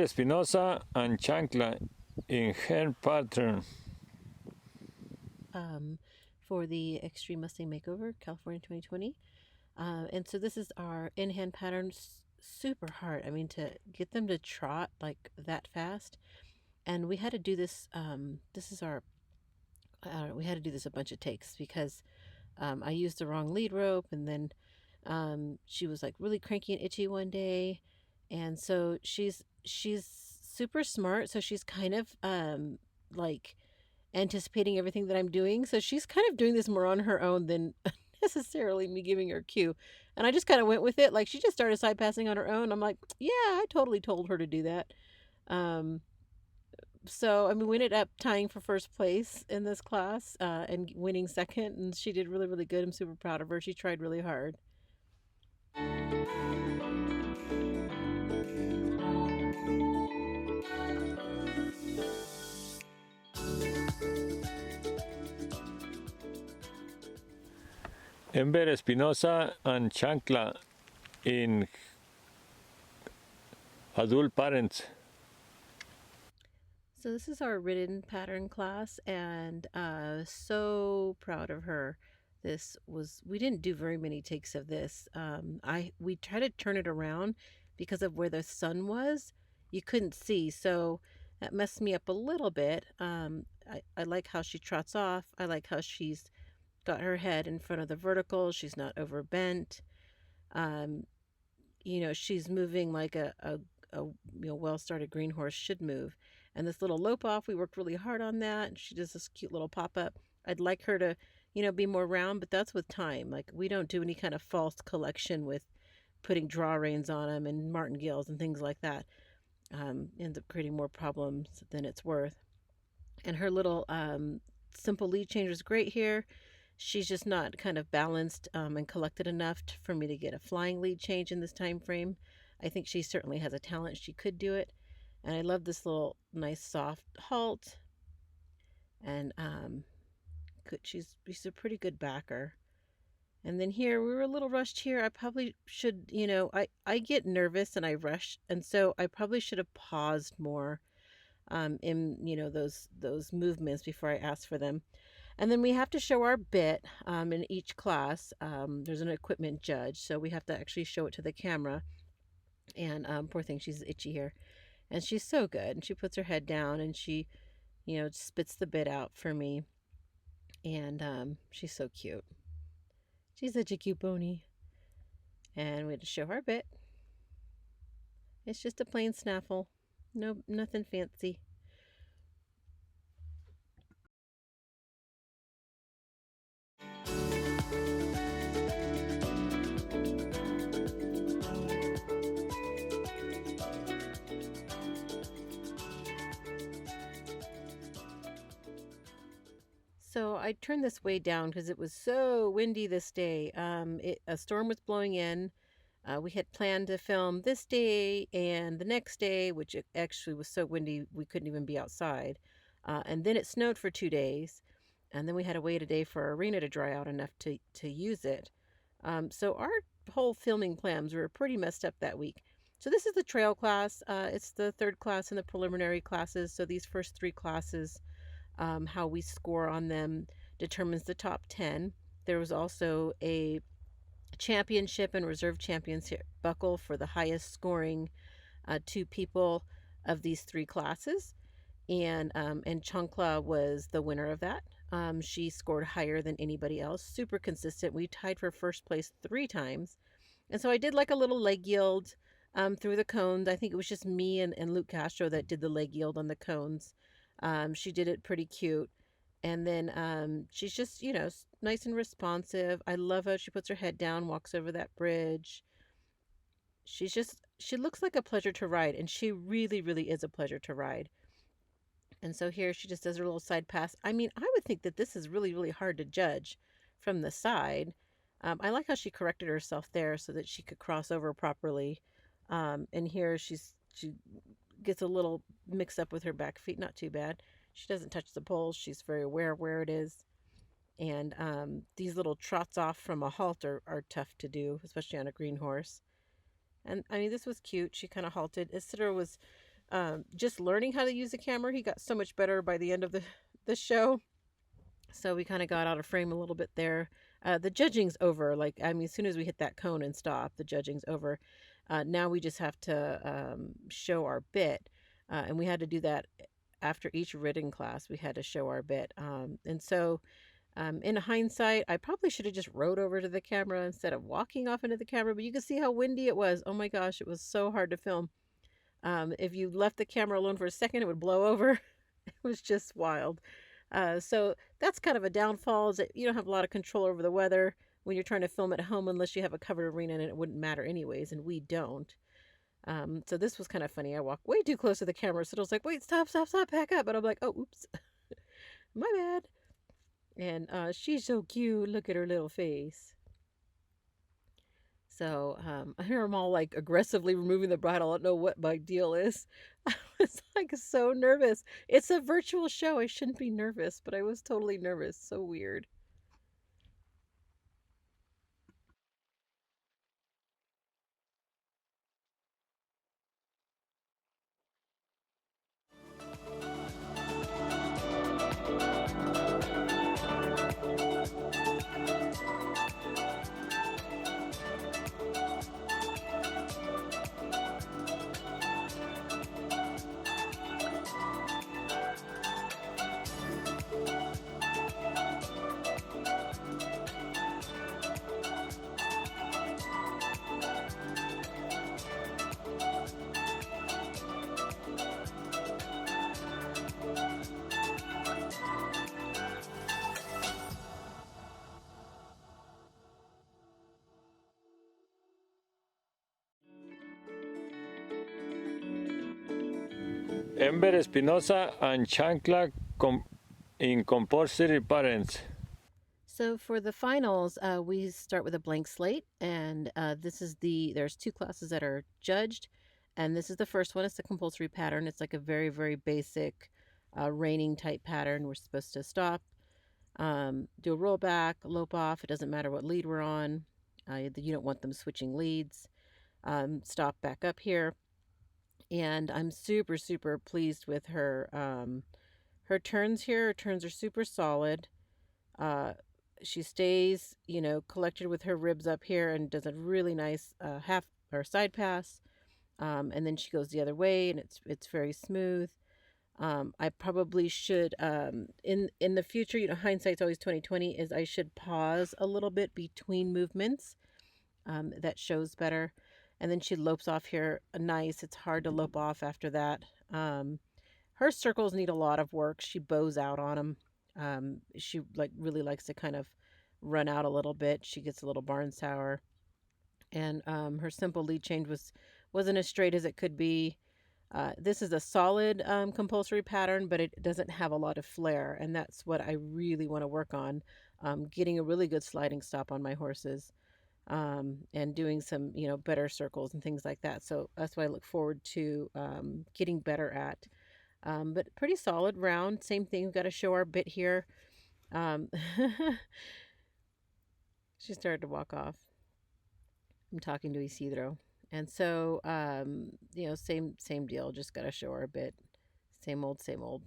Espinosa and Chancla in Ridden Pattern. For the Extreme Mustang Makeover, California 2020. And so this is our in-hand patterns, super hard. I mean, to get them to trot like that fast. And we had to do this, this is our, I don't know, we had to do this a bunch of takes because I used the wrong lead rope, and then she was like really cranky and itchy one day. And so she's super smart, so she's kind of like anticipating everything that I'm doing. So she's kind of doing this more on her own than necessarily me giving her a cue. And I just kind of went with it. Like she just started side passing on her own. I'm like, yeah, I totally told her to do that. Um, so I mean, we ended up tying for first place in this class and winning second. And she did really, really good. I'm super proud of her. She tried really hard. Ember Espinosa and Chancla in Adult Parents. So this is our Ridden Pattern class, and so proud of her. We didn't do very many takes of this. We tried to turn it around because of where the sun was. You couldn't see, so that messed me up a little bit. I like how she trots off. I like how she's got her head in front of the vertical. She's not overbent. Um, she's moving like a well-started green horse should move. And this little lope off, we worked really hard on that. She does this cute little pop-up. I'd like her to, be more round, but that's with time. Like we don't do any kind of false collection with putting draw reins on them and martingales and things like that. Ends up creating more problems than it's worth. And her little simple lead changer is great here. She's just not kind of balanced and collected enough for me to get a flying lead change in this time frame. I think she certainly has a talent. She could do it. And I love this little nice soft halt. And she's a pretty good backer. And then here, we were a little rushed here. I probably should, I get nervous and I rush. And so I probably should have paused more in, those movements before I asked for them. And then we have to show our bit in each class. There's an equipment judge, so we have to actually show it to the camera. And poor thing, she's itchy here. And she's so good. And she puts her head down and she, spits the bit out for me. And she's so cute. She's such a cute pony. And we had to show her bit. It's just a plain snaffle. No, nothing fancy. So I turned this way down because it was so windy this day. A storm was blowing in. We had planned to film this day and the next day, which it actually was so windy we couldn't even be outside. And then it snowed for 2 days. And then we had to wait a day for our arena to dry out enough to use it. So our whole filming plans were pretty messed up that week. So this is the trail class. It's the third class in the preliminary classes. So these first three classes, how we score on them determines the top 10. There was also a championship and reserve champions buckle for the highest scoring two people of these three classes. And Chancla was the winner of that. She scored higher than anybody else, super consistent. We tied for first place 3 times. And so I did like a little leg yield through the cones. I think it was just me and Luke Castro that did the leg yield on the cones. She did it pretty cute. And then she's just, nice and responsive. I love how she puts her head down, walks over that bridge. She looks like a pleasure to ride, and she really, really is a pleasure to ride. And so here she just does her little side pass. I mean, I would think that this is really, really hard to judge from the side. I like how she corrected herself there so that she could cross over properly. And here she gets a little mixed up with her back feet. Not too bad. She doesn't touch the poles. She's very aware of where it is. And these little trots off from a halt are tough to do, especially on a green horse. And I mean, this was cute. She kind of halted. Isidore was just learning how to use the camera. He got so much better by the end of the show. So we kind of got out of frame a little bit there. The judging's over. Like, I mean, as soon as we hit that cone and stop, the judging's over. Now we just have to show our bit. And we had to do that after each ridden class. We had to show our bit. And so in hindsight, I probably should have just rode over to the camera instead of walking off into the camera. But you can see how windy it was. Oh my gosh, it was so hard to film. If you left the camera alone for a second, it would blow over. It was just wild. So that's kind of a downfall, is that you don't have a lot of control over the weather when you're trying to film at home unless you have a covered arena, and it wouldn't matter anyways, and we don't. So this was kind of funny. I walked way too close to the camera, so I was like, wait, stop, stop, stop, back up. But I'm like, oh, oops, my bad. And she's so cute. Look at her little face. So I hear them all like aggressively removing the bridle. I don't know what my deal is. I was like so nervous. It's a virtual show. I shouldn't be nervous, but I was totally nervous. So weird. Ember Espinosa and Chancla in Compulsory Parents. So for the finals, we start with a blank slate, and there's two classes that are judged, and this is the first one. It's the compulsory pattern. It's like a very, very basic reining type pattern. We're supposed to stop, do a rollback, lope off. It doesn't matter what lead we're on. You don't want them switching leads. Stop back up here. And I'm super, super pleased with her turns here. Her turns are super solid. Uh, she stays, collected with her ribs up here and does a really nice half or side pass. And then she goes the other way, and it's very smooth. I probably should in the future, hindsight's always 2020, is I should pause a little bit between movements. That shows better. And then she lopes off here nice. It's hard to lope off after that. Her circles need a lot of work. She bows out on them. She really likes to kind of run out a little bit. She gets a little barn sour. And her simple lead change wasn't as straight as it could be. This is a solid compulsory pattern, but it doesn't have a lot of flair, and that's what I really want to work on, getting a really good sliding stop on my horses, and doing some, better circles and things like that. So that's what I look forward to getting better at. But pretty solid round. Same thing. We've got to show our bit here. Um, she started to walk off. I'm talking to Isidro. And so, same deal. Just got to show our bit. Same old, same old.